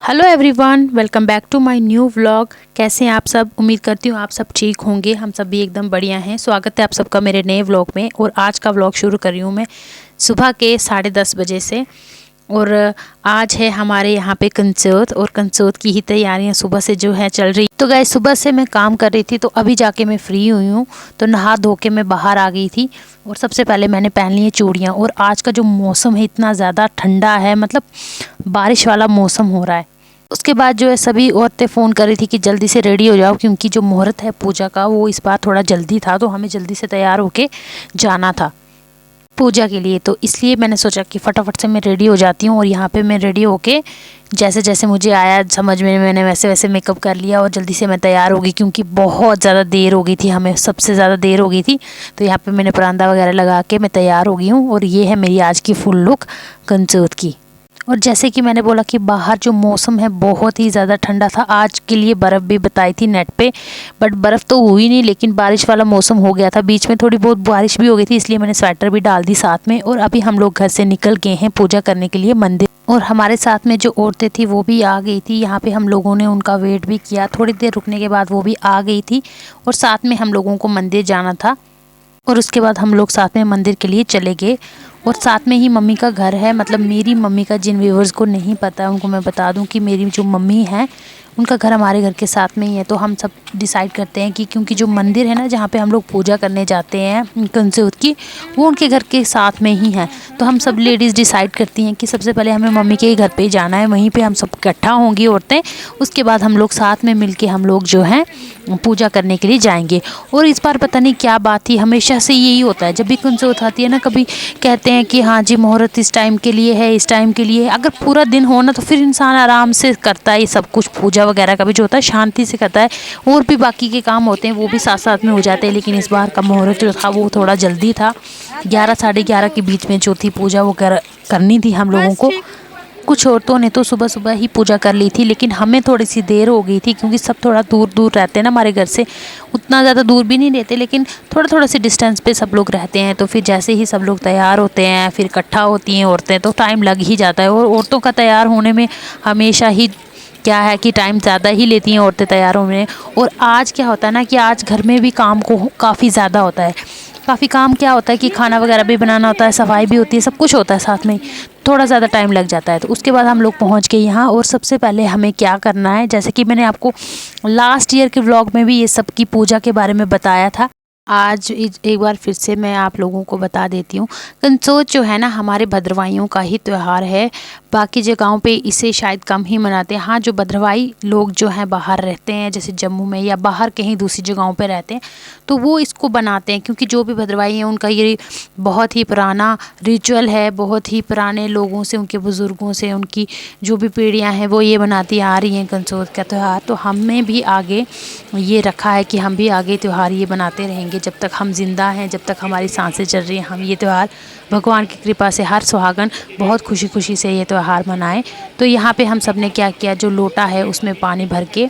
Hello everyone, welcome back to my new vlog. कैसे हैं आप सब? उम्मीद करती हूँ आप सब ठीक होंगे। हम सब भी एकदम बढ़िया हैं। स्वागत है आप सबका मेरे नए व्लॉग में। और आज का व्लॉग शुरू कर रही हूँ मैं सुबह के 10:30 बजे से। और आज है हमारे यहाँ पे कंसोत, और कंसोत की ही तैयारियाँ सुबह से जो है चल रही। तो गाइस, सुबह से मैं काम कर रही थी, तो अभी जाके मैं फ्री हुई हूँ। तो नहा धो के मैं बाहर आ गई थी। और सबसे पहले मैंने पहन ली है चूड़ियाँ। और आज का जो मौसम है इतना ज़्यादा ठंडा है, मतलब बारिश वाला मौसम हो रहा है। उसके बाद जो है सभी औरतें फ़ोन कर रही थी कि जल्दी से रेडी हो जाओ, क्योंकि जो मुहूर्त है पूजा का वो इस बार थोड़ा जल्दी था, तो हमें जल्दी से तैयार होके जाना था पूजा के लिए। तो इसलिए मैंने सोचा कि फटाफट से मैं रेडी हो जाती हूँ। और यहाँ पे मैं रेडी होके जैसे जैसे मुझे आया समझ में, मैंने वैसे वैसे मेकअप कर लिया और जल्दी से मैं तैयार हो गई, क्योंकि बहुत ज़्यादा देर हो गई थी, हमें सबसे ज़्यादा देर हो गई थी। तो यहाँ पे मैंने परांदा वगैरह लगा के मैं तैयार हो गई हूँ। और ये है मेरी आज की फुल लुक कंसोत की। और जैसे कि मैंने बोला कि बाहर जो मौसम है बहुत ही ज़्यादा ठंडा था। आज के लिए बर्फ़ भी बताई थी नेट पे, बट बर्फ़ तो हुई नहीं, लेकिन बारिश वाला मौसम हो गया था। बीच में थोड़ी बहुत बारिश भी हो गई थी, इसलिए मैंने स्वेटर भी डाल दी साथ में। और अभी हम लोग घर से निकल गए हैं पूजा करने के लिए मंदिर। और हमारे साथ में जो औरतें थी वो भी आ गई थी। यहाँ पे हम लोगों ने उनका वेट भी किया। थोड़ी देर रुकने के बाद वो भी आ गई थी, और साथ में हम लोगों को मंदिर जाना था। और उसके बाद हम लोग साथ में मंदिर के लिए चले गए। और साथ में ही मम्मी का घर है, मतलब मेरी मम्मी का, जिन व्यूवर्स को नहीं पता उनको मैं बता दूं कि मेरी जो मम्मी है उनका घर हमारे घर के साथ में ही है। तो हम सब डिसाइड करते हैं कि क्योंकि जो मंदिर है ना जहाँ पे हम लोग पूजा करने जाते हैं कंसोत की, वो उनके घर के साथ में ही है। तो हम सब लेडीज़ डिसाइड करती हैं कि सबसे पहले हमें मम्मी के घर पे ही जाना है, वहीं पे हम सब इकट्ठा होंगी औरतें। उसके बाद हम लोग साथ में मिल के हम लोग जो है पूजा करने के लिए जाएंगे। और इस बार पता नहीं क्या बात थी, हमेशा से यही होता है जब भी कंसोत आती है ना, कभी कहते हैं कि हाँ जी मुहूर्त इस टाइम के लिए है, इस टाइम के लिए। अगर पूरा दिन हो ना तो फिर इंसान आराम से करता है ये सब कुछ, पूजा वगैरह का भी जो होता है शांति से करता है। और भी बाकी के काम होते हैं वो भी साथ साथ में हो जाते हैं। लेकिन इस बार का मुहूर्त जो था वो थोड़ा जल्दी था। 11 साढ़े 11 के बीच में जो थी पूजा वो करनी थी हम लोगों को। कुछ औरतों ने तो सुबह सुबह ही पूजा कर ली थी, लेकिन हमें थोड़ी सी देर हो गई थी, क्योंकि सब थोड़ा दूर दूर रहते हैं ना हमारे घर से। उतना ज़्यादा दूर भी नहीं रहते, लेकिन थोड़ा थोड़ा सी डिस्टेंस पे सब लोग रहते हैं। तो फिर जैसे ही सब लोग तैयार होते हैं, फिर इकट्ठा होती हैं औरतें, तो टाइम लग ही जाता है। और औरतों का तैयार होने में हमेशा ही क्या है कि टाइम ज़्यादा ही लेती हैं औरतें तैयार होने में। और आज क्या होता है ना कि आज घर में भी काम को काफ़ी ज़्यादा होता है। काफ़ी काम क्या होता है कि खाना वगैरह भी बनाना होता है, सफाई भी होती है, सब कुछ होता है साथ में। थोड़ा ज़्यादा टाइम लग जाता है। तो उसके बाद हम लोग पहुंच गए यहाँ। और सबसे पहले हमें क्या करना है, जैसे कि मैंने आपको लास्ट ईयर के व्लॉग में भी ये सब की पूजा के बारे में बताया था, आज एक बार फिर से मैं आप लोगों को बता देती हूँ। कंसोत जो है ना हमारे भद्रवाइयों का ही त्यौहार है। बाकी जगहों पे इसे शायद कम ही मनाते हैं। हाँ, जो भद्रवाई लोग जो हैं बाहर रहते हैं, जैसे जम्मू में या बाहर कहीं दूसरी जगहों पे रहते हैं, तो वो इसको बनाते हैं। क्योंकि जो भी भद्रवाई हैं उनका ये बहुत ही पुराना रिचुअल है। बहुत ही पुराने लोगों से, उनके बुज़ुर्गों से, उनकी जो भी पीढ़ियाँ हैं वो ये बनाती आ रही हैं कंसोत का त्यौहार। तो हमें भी आगे ये रखा है कि हम भी आगे त्यौहार ये बनाते रहेंगे जब तक हम जिंदा हैं, जब तक हमारी सांसें चल रही हैं। हम ये त्यौहार भगवान की कृपा से हर सुहागन बहुत खुशी खुशी से ये त्यौहार मनाएं। तो यहाँ पे हम सब ने क्या किया, जो लोटा है उसमें पानी भर के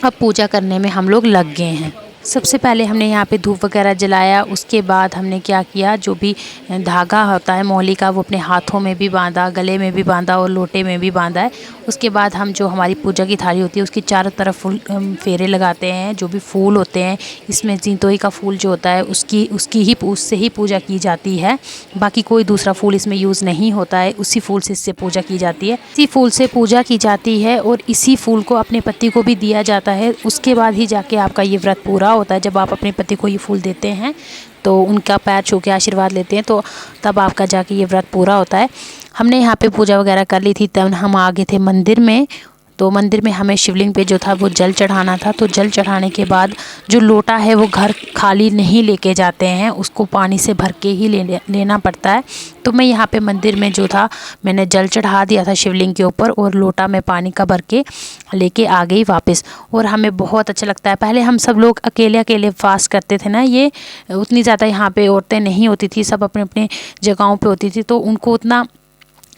अब पूजा करने में हम लोग लग गए हैं। सबसे पहले हमने यहाँ पे धूप वगैरह जलाया। उसके बाद हमने क्या किया, जो भी धागा होता है मौली का वो अपने हाथों में भी बांधा, गले में भी बांधा और लोटे में भी बांधा है। उसके बाद हम जो हमारी पूजा की थाली होती है उसकी चारों तरफ फूल फेरे लगाते हैं। जो भी फूल होते हैं, इसमें जिंतोई का फूल जो होता है उससे ही पूजा की जाती है। बाकी कोई दूसरा फूल इसमें यूज़ नहीं होता है, उसी फूल से इससे पूजा की जाती है। इसी फूल से पूजा की जाती है और इसी फूल को अपने पति को भी दिया जाता है। उसके बाद ही जाके आपका ये व्रत पूरा होता है। जब आप अपने पति को ये फूल देते हैं तो उनका पैर छू के आशीर्वाद लेते हैं, तो तब आपका जाके ये व्रत पूरा होता है। हमने यहाँ पे पूजा वगैरह कर ली थी, तब हम आ गए थे मंदिर में। तो मंदिर में हमें शिवलिंग पे जो था वो जल चढ़ाना था। तो जल चढ़ाने के बाद जो लोटा है वो घर खाली नहीं लेके जाते हैं, उसको पानी से भर के ही लेना पड़ता है। तो मैं यहाँ पे मंदिर में जो था मैंने जल चढ़ा दिया था शिवलिंग के ऊपर, और लोटा में पानी का भर के लेके आ गई वापस। और हमें बहुत अच्छा लगता है। पहले हम सब लोग अकेले अकेले फास्ट करते थे ना, ये उतनी ज़्यादा यहाँ पे औरतें नहीं होती थी, सब अपने अपने जगहों पे होती थी, तो उनको उतना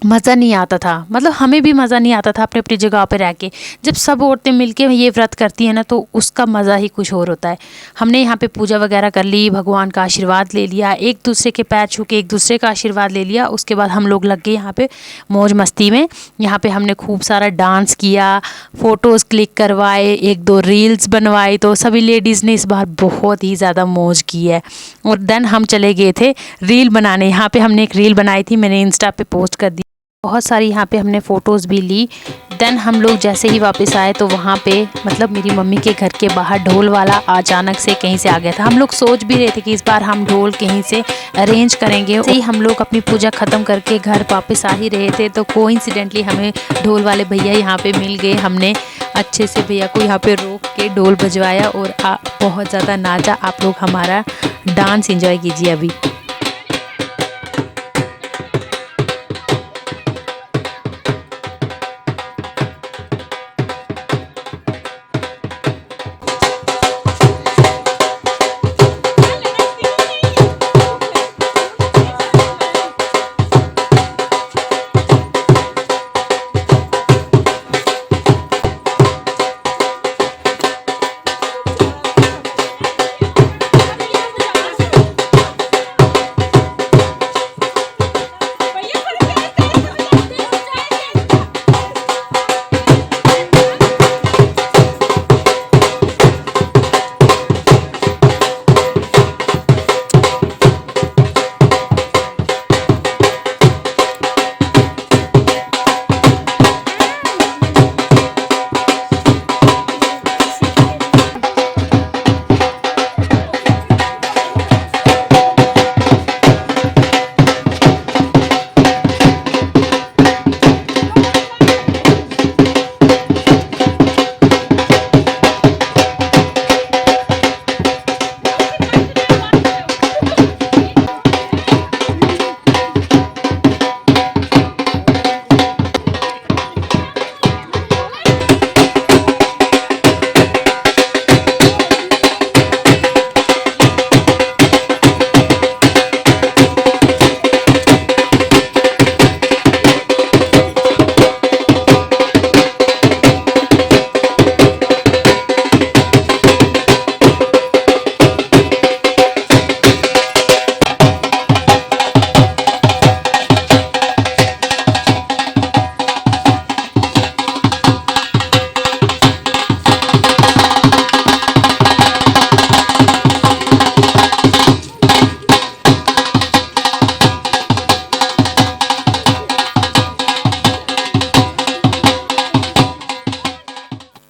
मज़ा नहीं आता था, मतलब हमें भी मज़ा नहीं आता था अपने अपनी जगह पे रह के। जब सब औरतें मिलके ये व्रत करती हैं ना तो उसका मज़ा ही कुछ और होता है। हमने यहाँ पे पूजा वगैरह कर ली, भगवान का आशीर्वाद ले लिया, एक दूसरे के पैर छू के एक दूसरे का आशीर्वाद ले लिया। उसके बाद हम लोग लग गए यहाँ पे मौज मस्ती में। यहाँ पे हमने खूब सारा डांस किया, फ़ोटोज़ क्लिक करवाए, एक दो रील्स बनवाई। तो सभी लेडीज़ ने इस बार बहुत ही ज़्यादा मौज की है। और देन हम चले गए थे रील बनाने। यहाँ पे हमने एक रील बनाई थी, मैंने इंस्टा पे पोस्ट कर दी। बहुत सारी यहाँ पे हमने फ़ोटोज़ भी ली। देन हम लोग जैसे ही वापस आए तो वहाँ पे मतलब मेरी मम्मी के घर के बाहर ढोल वाला अचानक से कहीं से आ गया था। हम लोग सोच भी रहे थे कि इस बार हम ढोल कहीं से अरेंज करेंगे। वैसे ही हम लोग अपनी पूजा ख़त्म करके घर वापस आ ही रहे थे तो कोइंसिडेंटली हमें ढोल वाले भैया यहाँ पे मिल गए। हमने अच्छे से भैया को यहाँ पे रोक के ढोल बजवाया और बहुत ज़्यादा नाचा। आप लोग हमारा डांस एंजॉय कीजिए अभी।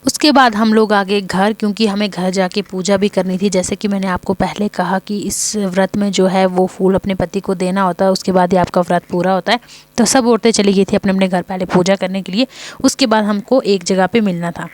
उसके बाद हम लोग आ गए घर, क्योंकि हमें घर जाके पूजा भी करनी थी। जैसे कि मैंने आपको पहले कहा कि इस व्रत में जो है वो फूल अपने पति को देना होता है, उसके बाद ही आपका व्रत पूरा होता है। तो सब औरतें चली गई थी अपने अपने घर पहले पूजा करने के लिए। उसके बाद हमको एक जगह पे मिलना था।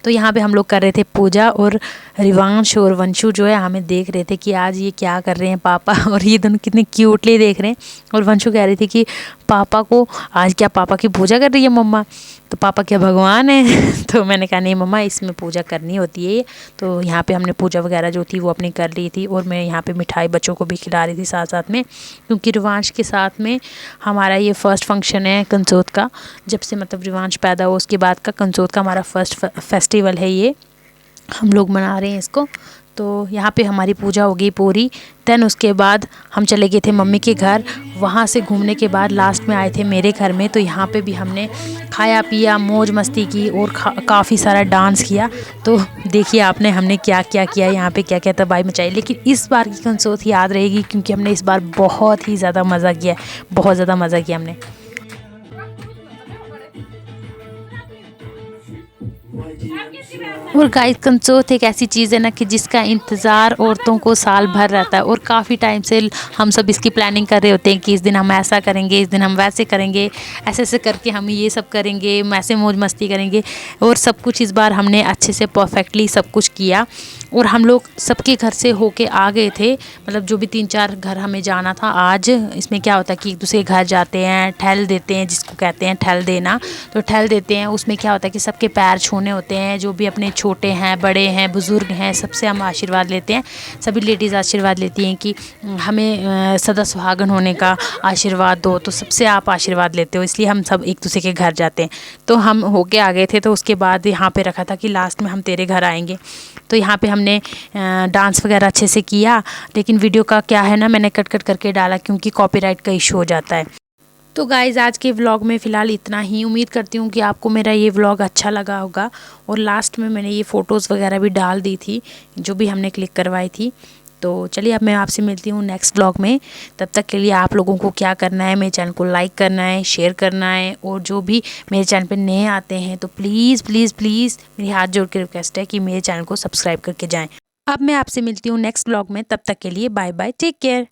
तो यहाँ पे हम लोग कर रहे थे पूजा, और रिवांश और वंशु जो है हमें देख रहे थे कि आज ये क्या कर रहे हैं पापा, और ये दोनों कितने क्यूटली देख रहे हैं। और वंशु कह रही थी कि पापा को आज क्या पापा की पूजा कर रही है मम्मा, तो पापा क्या भगवान है? तो मैंने कहा नहीं मम्मा, इसमें पूजा करनी होती है। तो यहाँ पे हमने पूजा वगैरह जो थी वो अपनी कर ली थी, और मैं यहाँ पे मिठाई बच्चों को भी खिला रही थी साथ साथ में, क्योंकि रिवांश के साथ में हमारा ये फर्स्ट फंक्शन है कंसोत का। जब से मतलब रिवांश पैदा हुआ उसके बाद का कंसोत का हमारा फर्स्ट फेस्टिवल है ये, हम लोग मना रहे हैं इसको। तो यहाँ पे हमारी पूजा हो गई पूरी। देन उसके बाद हम चले गए थे मम्मी के घर। वहाँ से घूमने के बाद लास्ट में आए थे मेरे घर में। तो यहाँ पे भी हमने खाया पिया, मौज मस्ती की, और काफ़ी सारा डांस किया। तो देखिए आपने हमने क्या क्या किया, यहाँ पे क्या क्या तबाही मचाई। लेकिन इस बार की कंसोत याद रहेगी, क्योंकि हमने इस बार बहुत ही ज़्यादा मज़ा किया, बहुत ज़्यादा मज़ा किया हमने। और गाइस कंसोत एक ऐसी चीज़ है ना कि जिसका इंतज़ार औरतों को साल भर रहता है, और काफ़ी टाइम से हम सब इसकी प्लानिंग कर रहे होते हैं कि इस दिन हम ऐसा करेंगे, इस दिन हम वैसे करेंगे, ऐसे ऐसे करके हम ये सब करेंगे, हम ऐसे मौज मस्ती करेंगे। और सब कुछ इस बार हमने अच्छे से परफेक्टली सब कुछ किया। और हम लोग सबके घर से होके आ गए थे, मतलब जो भी 3-4 घर हमें जाना था आज। इसमें क्या होता है कि एक दूसरे के घर जाते हैं, ठहल देते हैं, जिसको कहते हैं ठहल देना, तो ठहल देते हैं। उसमें क्या होता है कि सबके पैर छूने होते हैं, जो भी अपने छोटे हैं, बड़े हैं, बुज़ुर्ग हैं, सबसे हम आशीर्वाद लेते हैं। सभी लेडीज़ आशीर्वाद लेती हैं कि हमें सदा सुहागन होने का आशीर्वाद दो, तो सबसे आप आशीर्वाद लेते हो, इसलिए हम सब एक दूसरे के घर जाते हैं। तो हम होके आ गए थे, तो उसके बाद यहाँ पे रखा था कि लास्ट में हम तेरे घर आएंगे। तो यहाँ पे हमने डांस वगैरह अच्छे से किया, लेकिन वीडियो का क्या है ना, मैंने कट कट करके डाला क्योंकि कॉपीराइट का इशू हो जाता है। तो गाइज़ आज के व्लॉग में फ़िलहाल इतना ही। उम्मीद करती हूँ कि आपको मेरा ये व्लॉग अच्छा लगा होगा। और लास्ट में मैंने ये फ़ोटोज़ वगैरह भी डाल दी थी जो भी हमने क्लिक करवाई थी। तो चलिए अब मैं आपसे मिलती हूँ नेक्स्ट व्लॉग में। तब तक के लिए आप लोगों को क्या करना है, मेरे चैनल को लाइक करना है, शेयर करना है, और जो भी मेरे चैनल पे नए आते हैं तो प्लीज़ प्लीज़ प्लीज़ मेरी हाथ जोड़ के रिक्वेस्ट है कि मेरे चैनल को सब्सक्राइब करके जाएँ। अब मैं आपसे मिलती हूँ नेक्स्ट व्लॉग में। तब तक के लिए बाय बाय, टेक केयर।